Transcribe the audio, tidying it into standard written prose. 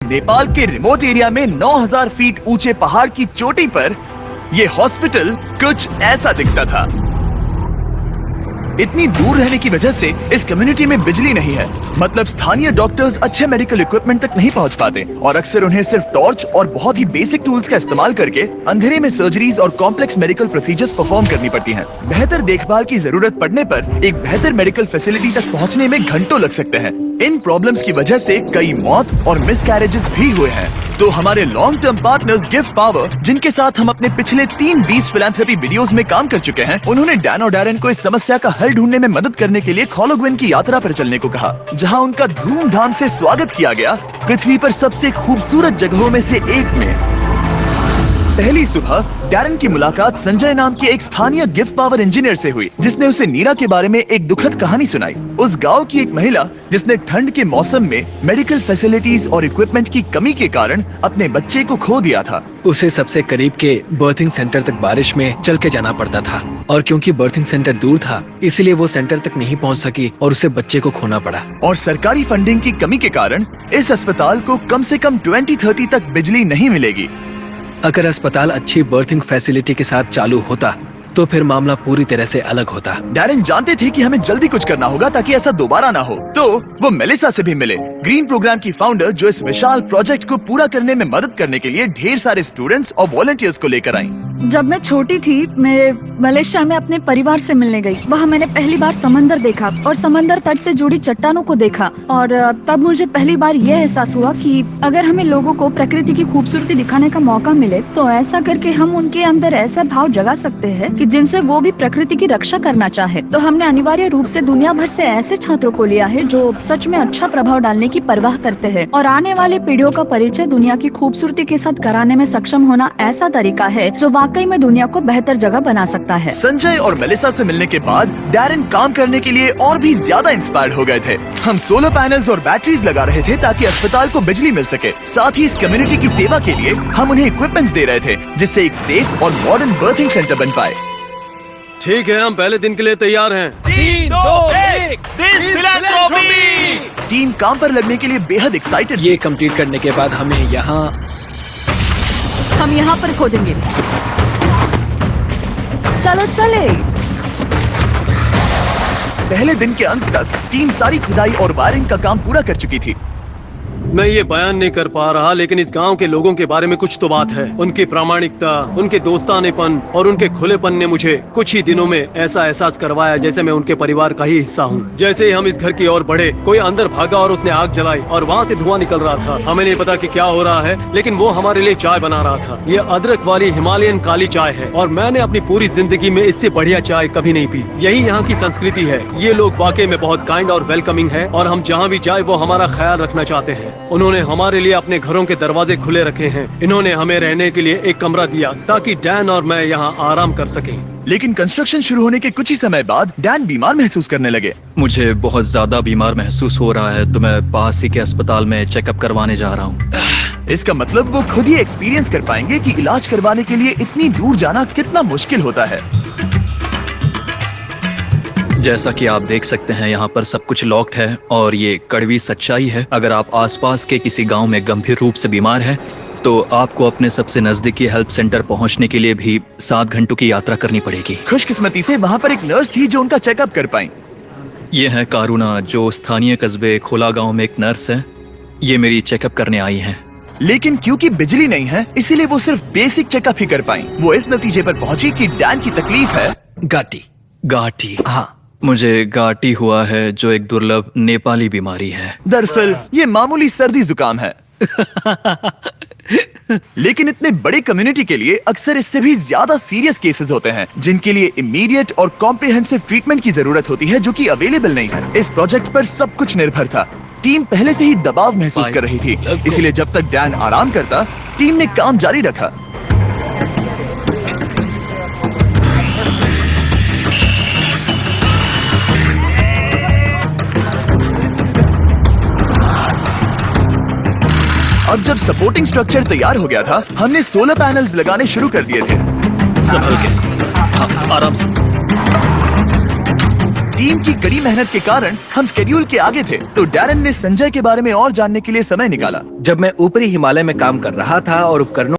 नेपाल के remote area में 9000 feet ऊंचे पहाड़ की चोटी पर ये हॉस्पिटल कुछ ऐसा दिखता था। इतनी दूर रहने की वजह से इस कम्युनिटी में बिजली नहीं है, मतलब स्थानीय डॉक्टर्स अच्छे मेडिकल इक्विपमेंट तक नहीं पहुंच पाते और अक्सर उन्हें सिर्फ टॉर्च और बहुत ही बेसिक टूल्स का इस्तेमाल करके अंधेरे में सर्जरीज और कॉम्प्लेक्स मेडिकल प्रोसीजर्स परफॉर्म करनी पड़ती हैं। बेहतर देखभाल की जरूरत पड़ने पर एक बेहतर मेडिकल फैसिलिटी तक पहुंचने में घंटों लग सकते हैं। इन प्रॉब्लम्स की वजह से कई मौत और मिसकैरेजेस भी हुए हैं। तो हमारे long term partners give power, जिनके साथ हम अपने पिछले 3 फिलैंथ्रोपी वीडियोस में काम कर चुके हैं, उन्होंने डैन और डैरेन को इस समस्या का हल ढूंढने में मदद करने के लिए खोलोग्विन की यात्रा पर चलने को कहा, जहां उनका धूमधाम से स्वागत किया गया पृथ्वी पर सबसे खूबसूरत जगहों में से एक में। पहली सुबह डैरेन की मुलाकात संजय नाम के एक स्थानीय गिव पावर इंजीनियर से हुई, जिसने उसे नीरा के बारे में एक दुखद कहानी सुनाई। उस गांव की एक महिला जिसने ठंड के मौसम में मेडिकल फैसिलिटीज और इक्विपमेंट की कमी के कारण अपने बच्चे को खो दिया था। उसे सबसे करीब के बर्थिंग सेंटर तक बारिश में चल के जाना पड़ता था और क्योंकि बर्थिंग सेंटर दूर था, इसलिए वो सेंटर तक नहीं पहुंच सकी और उसे बच्चे को खोना पड़ा। और सरकारी फंडिंग की कमी के कारण इस अस्पताल को कम से कम 2030 तक बिजली नहीं मिलेगी। अगर अस्पताल अच्छी बर्थिंग फैसिलिटी के साथ चालू होता तो फिर मामला पूरी तरह से अलग होता। डैरेन जानते थे कि हमें जल्दी कुछ करना होगा ताकि ऐसा दोबारा ना हो, तो वो मेलिसा से भी मिले, ग्रीन प्रोग्राम की फाउंडर, जो इस विशाल प्रोजेक्ट को पूरा करने में मदद करने के लिए ढेर सारे स्टूडेंट्स और वॉलंटियर्स को लेकर आई। जब मैं छोटी थी, मैं मलेशिया में अपने परिवार से मिलने गई। वहाँ मैंने पहली बार समंदर देखा और समंदर तट से जुड़ी चट्टानों को देखा और तब मुझे पहली बार यह एहसास हुआ कि अगर हमें लोगों को प्रकृति की खूबसूरती दिखाने का मौका मिले तो ऐसा करके हम उनके अंदर ऐसा भाव जगा सकते हैं कि जिनसे वो भी प्रकृति की रक्षा करना चाहे। तो हमने अनिवार्य रूप से दुनिया भर से ऐसे छात्रों को लिया है जो सच में अच्छा प्रभाव डालने की परवाह करते हैं और आने वाले पीढ़ियों का परिचय दुनिया की खूबसूरती के साथ कराने में सक्षम होना ऐसा तरीका है जो वाकई में दुनिया को बेहतर जगह बना सकता है। संजय और मेलिसा से मिलने के बाद डैरेन काम करने के लिए और भी ज्यादा इंस्पायर्ड हो गए थे। हम सोलर पैनल्स और बैटरीज लगा रहे थे ताकि अस्पताल को बिजली मिल सके। साथ ही इस कम्युनिटी की सेवा के लिए हम उन्हें इक्विपमेंट्स दे रहे थे, जिससे एक सेफ और मॉडर्न बर्थिंग सेंटर बन पाए। ठीक है, हम पहले दिन के लिए तैयार हैं। 3, 2, 1 फिलैंथ्रोपी। टीम काम पर लगने के लिए बेहद एक्साइटेड। ये कंप्लीट करने के बाद हम यहाँ पर खोदेंगे। चलो चले। पहले दिन के अंत तक टीम सारी खुदाई और वायरिंग का काम पूरा कर चुकी थी। मैं ये बयान नहीं कर पा रहा, लेकिन इस गांव के लोगों के बारे में कुछ तो बात है। उनकी प्रामाणिकता, उनके दोस्तानेपन और उनके खुलेपन ने मुझे कुछ ही दिनों में ऐसा एहसास करवाया जैसे मैं उनके परिवार का ही हिस्सा हूँ। जैसे ही हम इस घर की ओर बढ़े, कोई अंदर भागा और उसने आग जलाई और वहाँ से धुआं निकल रहा था। हमें नहीं पता कि क्या हो रहा है, लेकिन वो हमारे लिए चाय बना रहा था। ये अदरक वाली हिमालयन काली चाय है और मैंने अपनी पूरी जिंदगी में इससे बढ़िया चाय कभी नहीं पी। यही यहाँ की संस्कृति है। ये लोग वाकई में बहुत काइंड और वेलकमिंग है और हम जहाँ भी जाए वो हमारा ख्याल रखना चाहते हैं। उन्होंने हमारे लिए अपने घरों के दरवाजे खुले रखे हैं। इन्होंने हमें रहने के लिए एक कमरा दिया ताकि डैन और मैं यहाँ आराम कर सकें। लेकिन कंस्ट्रक्शन शुरू होने के कुछ ही समय बाद डैन बीमार महसूस करने लगे। मुझे बहुत ज्यादा बीमार महसूस हो रहा है, तो मैं पास ही के अस्पताल में चेकअप करवाने जा रहा हूँ। इसका मतलब वो खुद ही एक्सपीरियंस कर पाएंगे कि इलाज करवाने के लिए इतनी दूर जाना कितना मुश्किल होता है। जैसा कि आप देख सकते हैं, यहाँ पर सब कुछ लॉक्ड है और ये कड़वी सच्चाई है। अगर आप आसपास के किसी गांव में गंभीर रूप से बीमार हैं, तो आपको अपने सबसे नजदीकी हेल्प सेंटर पहुंचने के लिए भी 7 घंटों की यात्रा करनी पड़ेगी। खुशकिस्मती से वहाँ पर एक नर्स थी जो उनका चेकअप कर पाई। ये है कारुणा, जो स्थानीय कस्बे खोला गाँव में एक नर्स है। ये मेरी चेकअप करने आई है। लेकिन क्योंकि बिजली नहीं है, इसीलिए वो सिर्फ बेसिक चेकअप ही कर पाई। वो इस नतीजे पर पहुंची कि डैन की तकलीफ है गाठी। हाँ, मुझे गाठी हुआ है, जो एक दुर्लभ नेपाली बीमारी है। दरअसल ये मामूली सर्दी जुकाम है। लेकिन इतने बड़े कम्युनिटी के लिए अक्सर इससे भी ज्यादा सीरियस केसेस होते हैं, जिनके लिए इमीडिएट और कॉम्प्रिहेंसिव ट्रीटमेंट की जरूरत होती है, जो कि अवेलेबल नहीं है। इस प्रोजेक्ट पर सब कुछ निर्भर था। टीम पहले से ही दबाव महसूस कर रही थी, इसीलिए जब तक डैन आराम करता, टीम ने काम जारी रखा। अब जब सपोर्टिंग स्ट्रक्चर तैयार हो गया था, हमने सोलर पैनल्स लगाने शुरू कर दिए थे। संभल के, हाँ, आराम से। टीम की कड़ी मेहनत के कारण हम स्केड्यूल के आगे थे, तो डैरन ने संजय के बारे में और जानने के लिए समय निकाला। जब मैं ऊपरी हिमालय में काम कर रहा था और उपकरणों